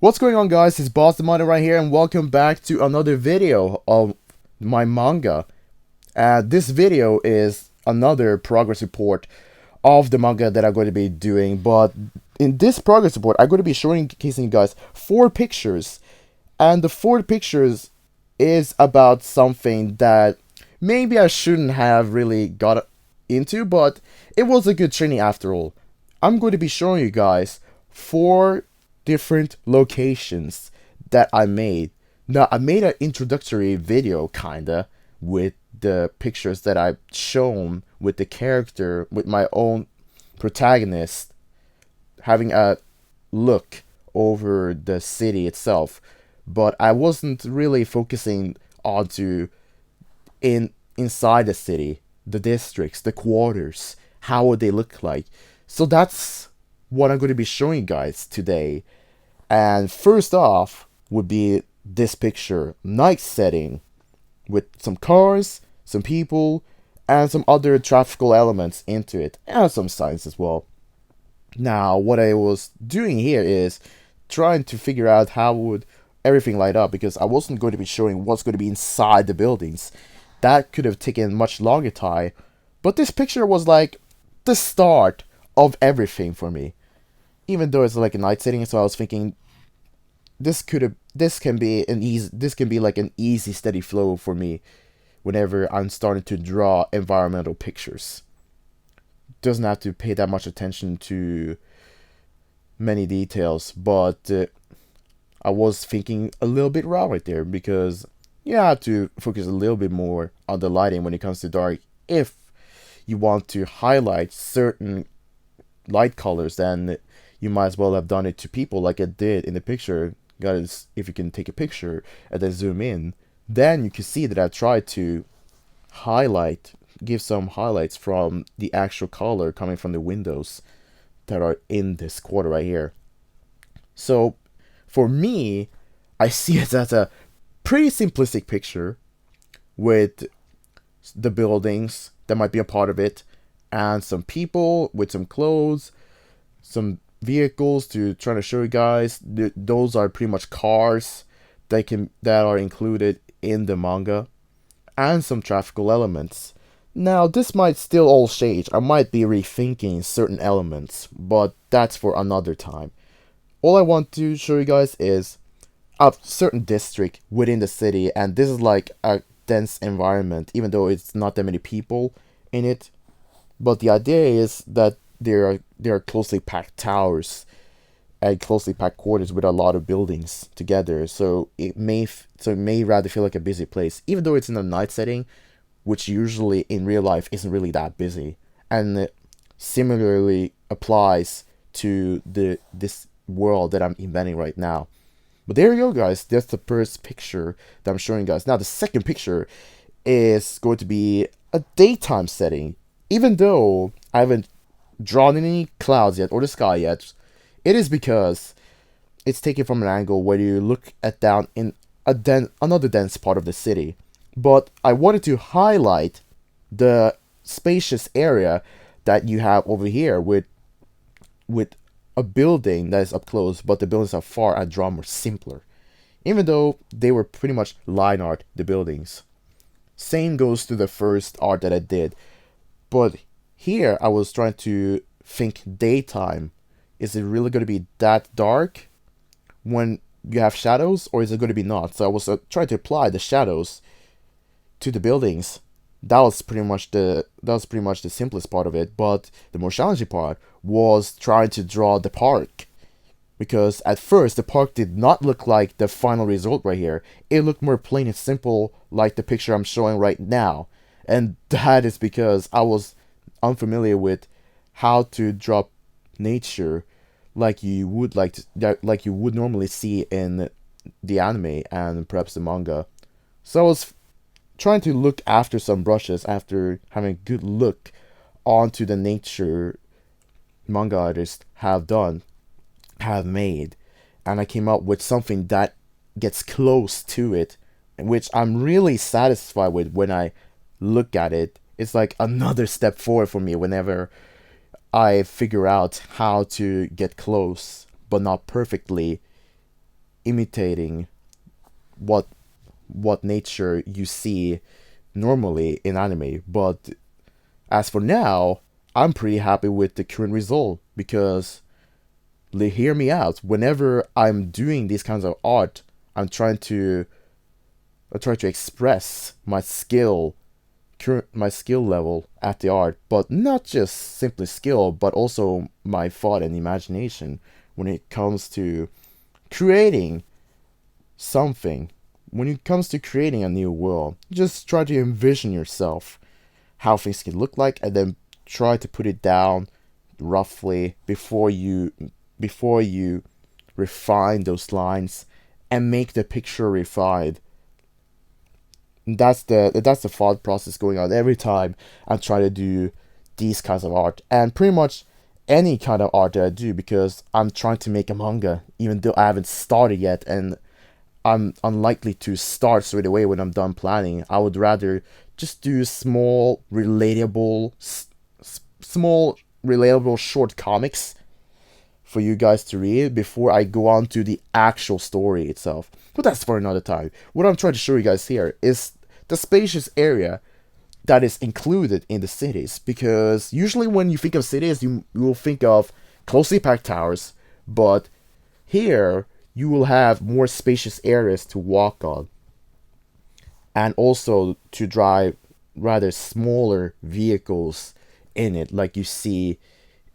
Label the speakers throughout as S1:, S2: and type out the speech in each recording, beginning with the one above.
S1: What's going on, guys? It's Boss the Miner right here, and welcome back to another video of my manga. This video is another progress report of the manga that I'm going to be doing, but in this progress report, I'm going to be showcasing you guys 4 pictures, and the 4 pictures is about something that maybe I shouldn't have really got into, but it was a good training after all. I'm going to be showing you guys 4 different locations that I made. Now, I made an introductory video, kinda, with the pictures that I've shown with the character, with my own protagonist, having a look over the city itself. But I wasn't really focusing onto inside the city, the districts, the quarters, how would they look like. So that's what I'm going to be showing you guys today. And first off would be this picture, night setting, with some cars, some people, and some other graphical elements into it, and some signs as well. Now, what I was doing here is trying to figure out how would everything light up, because I wasn't going to be showing what's going to be inside the buildings. That could have taken much longer time, but this picture was like the start of everything for me. Even though it's like a night setting, so I was thinking this can be like an easy steady flow for me whenever I'm starting to draw environmental pictures. Doesn't have to pay that much attention to many details, but I was thinking a little bit raw right there, because you have to focus a little bit more on the lighting when it comes to dark if you want to highlight certain light colors. Then you might as well have done it to people like I did in the picture. Guys, if you can take a picture and then zoom in, then you can see that I tried to give some highlights from the actual color coming from the windows that are in this quarter right here. So for me, I see it as a pretty simplistic picture with the buildings that might be a part of it, and some people with some clothes, some vehicles to try to show you guys. Those are pretty much cars that are included in the manga, and some graphical elements. Now, this might still all change. I might be rethinking certain elements, but that's for another time. All I want to show you guys is a certain district within the city, and this is like a dense environment, even though it's not that many people in it. But the idea is that there are closely packed towers and closely packed quarters with a lot of buildings together. So it may rather feel like a busy place, even though it's in a night setting, which usually in real life isn't really that busy. And it similarly applies to this world that I'm inventing right now. But there you go, guys. That's the first picture that I'm showing you guys. Now the second picture is going to be a daytime setting. Even though I haven't drawn any clouds yet or the sky yet, it is because it's taken from an angle where you look at down in another dense part of the city. But I wanted to highlight the spacious area that you have over here with a building that is up close, but the buildings are far and drawn more simpler, even though they were pretty much line art, the buildings. Same goes to the first art that I did. But here I was trying to think daytime. Is it really going to be that dark when you have shadows, or is it going to be not? So I was trying to apply the shadows to the buildings. That was pretty much the simplest part of it. But the more challenging part was trying to draw the park, because at first the park did not look like the final result right here. It looked more plain and simple, like the picture I'm showing right now. And that is because I was unfamiliar with how to draw nature like you would normally see in the anime and perhaps the manga. So I was trying to look after some brushes after having a good look onto the nature manga artists have made, and I came up with something that gets close to it, which I'm really satisfied with when I look at it. It's like another step forward for me whenever I figure out how to get close but not perfectly imitating what nature you see normally in anime. But as for now, I'm pretty happy with the current result because, hear me out. Whenever I'm doing these kinds of art, I'm trying to express my skill level at the art, but not just simply skill, but also my thought and imagination when it comes to creating something. When it comes to creating a new world, just try to envision yourself how things can look like, and then try to put it down roughly before you refine those lines and make the picture refined. That's the thought process going on every time I try to do these kinds of art, and pretty much any kind of art that I do, because I'm trying to make a manga even though I haven't started yet, and I'm unlikely to start straight away when I'm done planning. I would rather just do small relatable short comics for you guys to read before I go on to the actual story itself. But that's for another time. What I'm trying to show you guys here is the spacious area that is included in the cities, because usually when you think of cities, you will think of closely packed towers, but here you will have more spacious areas to walk on, and also to drive rather smaller vehicles in it, like you see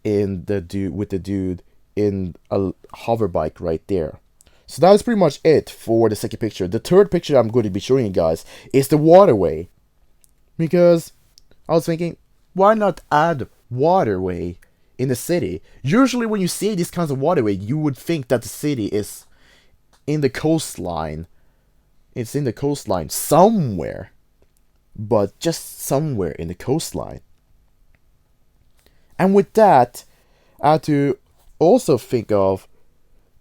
S1: in the dude in a hover bike right there. So that is pretty much it for the second picture. The third picture I'm going to be showing you guys is the Waterway, because I was thinking, why not add Waterway in the city? Usually when you see these kinds of waterway, you would think that the city is in the coastline. It's in the coastline somewhere, but just somewhere in the coastline. And with that, I had to also think of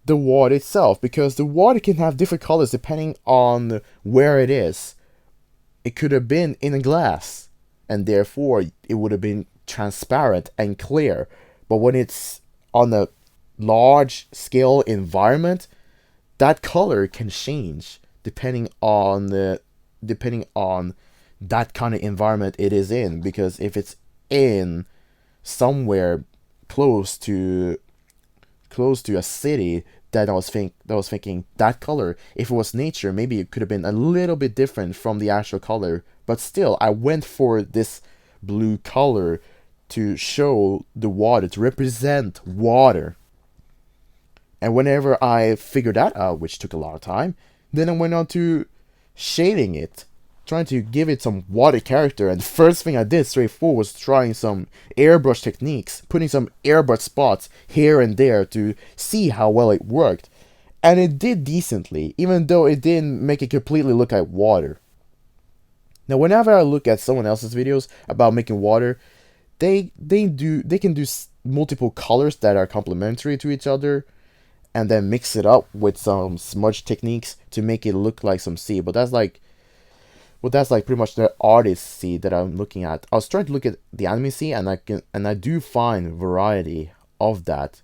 S1: the water itself, because the water can have different colors depending on where it is. It could have been in a glass, and therefore it would have been transparent and clear. But when it's on a large scale environment, that color can change depending on that kind of environment it is in. Because if it's in somewhere close to a city, that I was thinking that color, if it was nature, maybe it could have been a little bit different from the actual color. But still, I went for this blue color to show the water, to represent water. And whenever I figured that out, which took a lot of time, then I went on to shading it, trying to give it some water character. And the first thing I did straight forward was trying some airbrush techniques, putting some airbrush spots here and there to see how well it worked. And it did decently, even though it didn't make it completely look like water. Now, whenever I look at someone else's videos about making water, they can do multiple colors that are complementary to each other, and then mix it up with some smudge techniques to make it look like some sea. But that's like pretty much the artist sea that I'm looking at. I was trying to look at the anime sea, and I do find variety of that.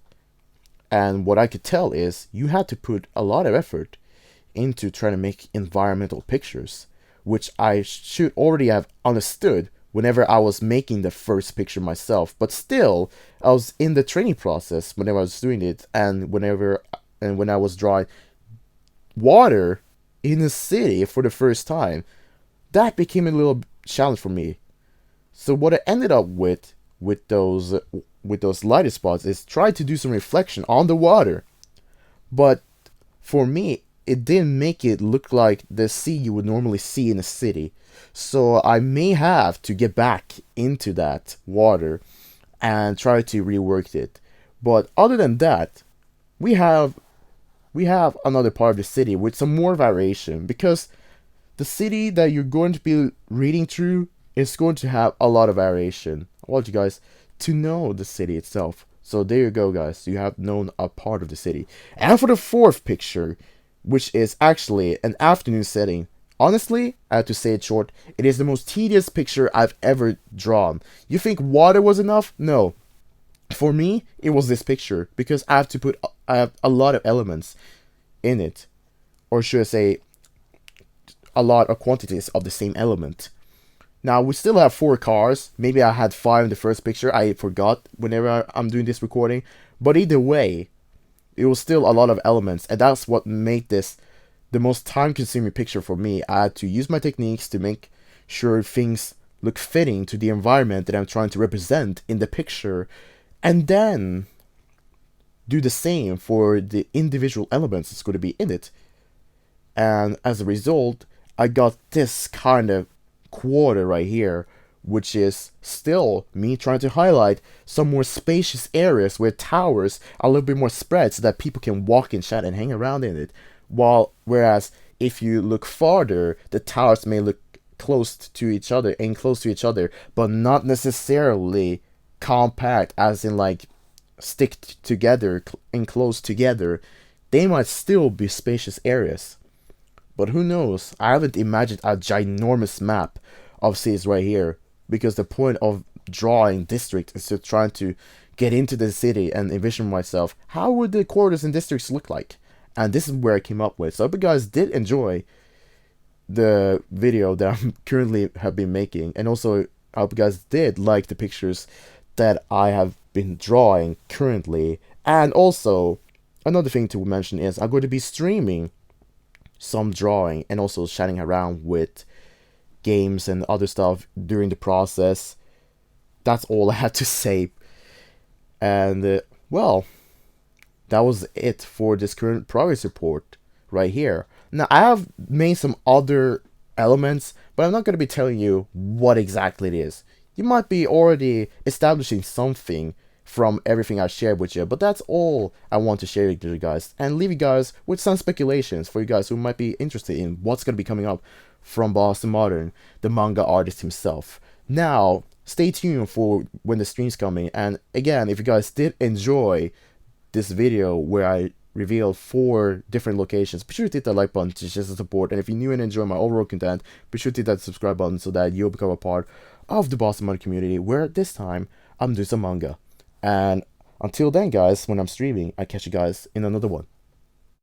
S1: And what I could tell is you had to put a lot of effort into trying to make environmental pictures, which I should already have understood whenever I was making the first picture myself. But still, I was in the training process whenever I was doing it, and when I was drawing water in a city for the first time, that became a little challenge for me. So what I ended up with those lighter spots is try to do some reflection on the water. But for me, it didn't make it look like the sea you would normally see in a city. So I may have to get back into that water and try to rework it. But other than that, we have another part of the city with some more variation, because the city that you're going to be reading through is going to have a lot of variation. I want you guys to know the city itself. So there you go, guys. You have known a part of the city. And for the fourth picture, which is actually an afternoon setting, honestly, I have to say it short, it is the most tedious picture I've ever drawn. You think water was enough? No. For me, it was this picture, because I have a lot of elements in it. or should I say, a lot of quantities of the same element. Now we still have 4 cars. Maybe I had 5 in the first picture. I forgot whenever I'm doing this recording. But either way, it was still a lot of elements, and that's what made this the most time-consuming picture for me. I had to use my techniques to make sure things look fitting to the environment that I'm trying to represent in the picture, and then do the same for the individual elements that's going to be in it. And as a result, I got this kind of quarter right here, which is still me trying to highlight some more spacious areas where towers are a little bit more spread so that people can walk and chat and hang around in it. Whereas if you look farther, the towers may look close to each other and close to each other, but not necessarily compact, as in like stick together and close together. They might still be spacious areas. But who knows? I haven't imagined a ginormous map of cities right here, because the point of drawing district is to try to get into the city and envision myself, how would the quarters and districts look like? And this is where I came up with. So I hope you guys did enjoy the video that I'm currently have been making, and also I hope you guys did like the pictures that I have been drawing currently. And also, another thing to mention is I'm going to be streaming some drawing and also chatting around with games and other stuff during the process. That's all I had to say. And well, that was it for this current progress report right here. Now I have made some other elements, but I'm not going to be telling you what exactly it is. You might be already establishing something from everything I shared with you, but that's all I want to share with you guys, and leave you guys with some speculations for you guys who might be interested in what's going to be coming up from Boston Modern, the manga artist himself. Now, stay tuned for when the stream's coming, and again, if you guys did enjoy this video where I revealed 4 different locations, be sure to hit that like button to show the support, and if you're new and enjoy my overall content, be sure to hit that subscribe button so that you'll become a part of the Boston Modern community, where this time I'm doing some manga. And until then, guys, when I'm streaming, I catch you guys in another one.